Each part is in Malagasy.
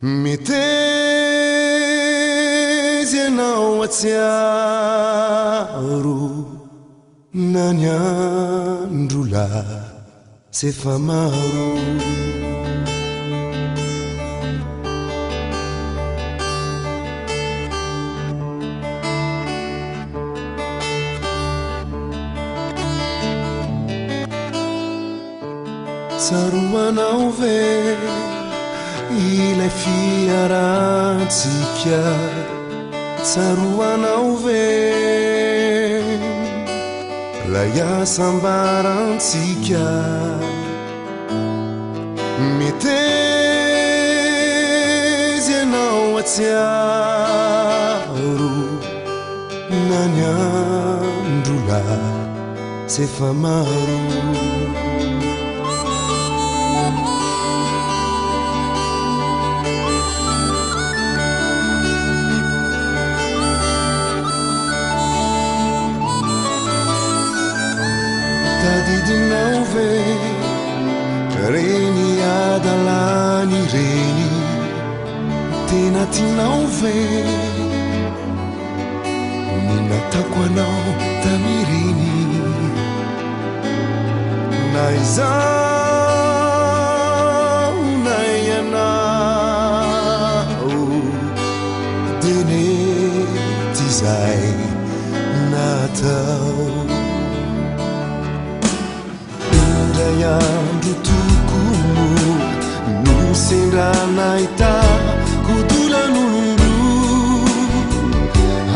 Mitezi ianao atsiaro na ny andro lahy sy efa maro tsaroanao ve ilay fiarantsika tsaroanao ve lay asambarantsika mitezi ianao atsiaro na ny andro lahy sy efa maro tadidinao ve reny adalany reny tena tianao ve ny nataoko anao tamireny na izao na ianao denety zay natao indray andro tokony no sendranahita kodolan'olondro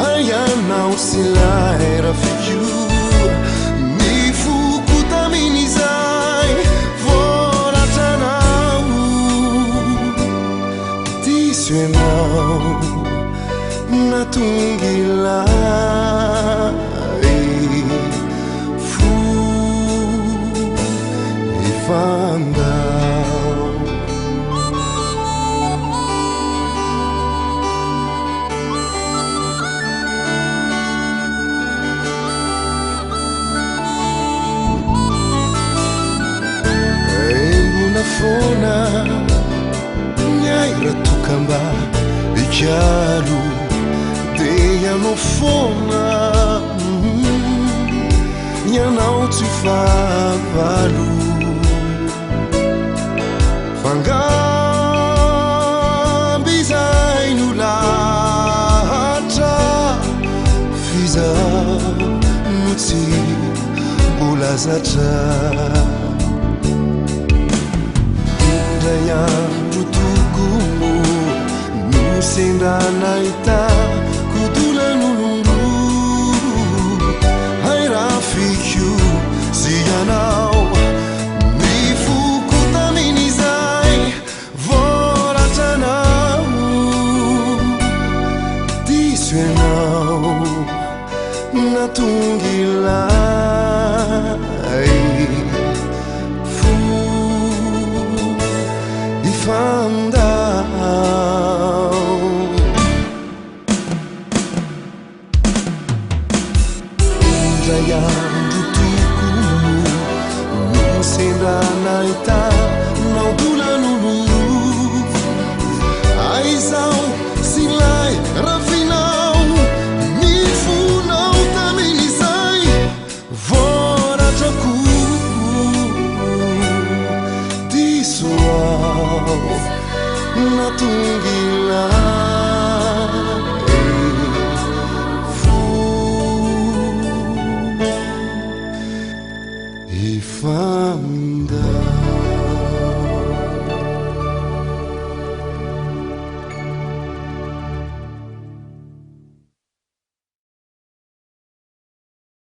aianao sy lay rafiko ny foko tamin'izay voratranao diso ianao natonga ilay ifandao engona fona miaira tokamba ikalo de ianao fona ianao tsy favalo fangamby izay no lahatra fizaho no tsy mbola zatra indray andro tokony no sendranahita kodolan'olondro hay rafiko sy ianao natonga ilay ifandao indray andro tokony no sendranahita naodolan'olondro aizao sy lay rafinao mifonao tamin'izay voratrako diso ao natonga ilay ifandao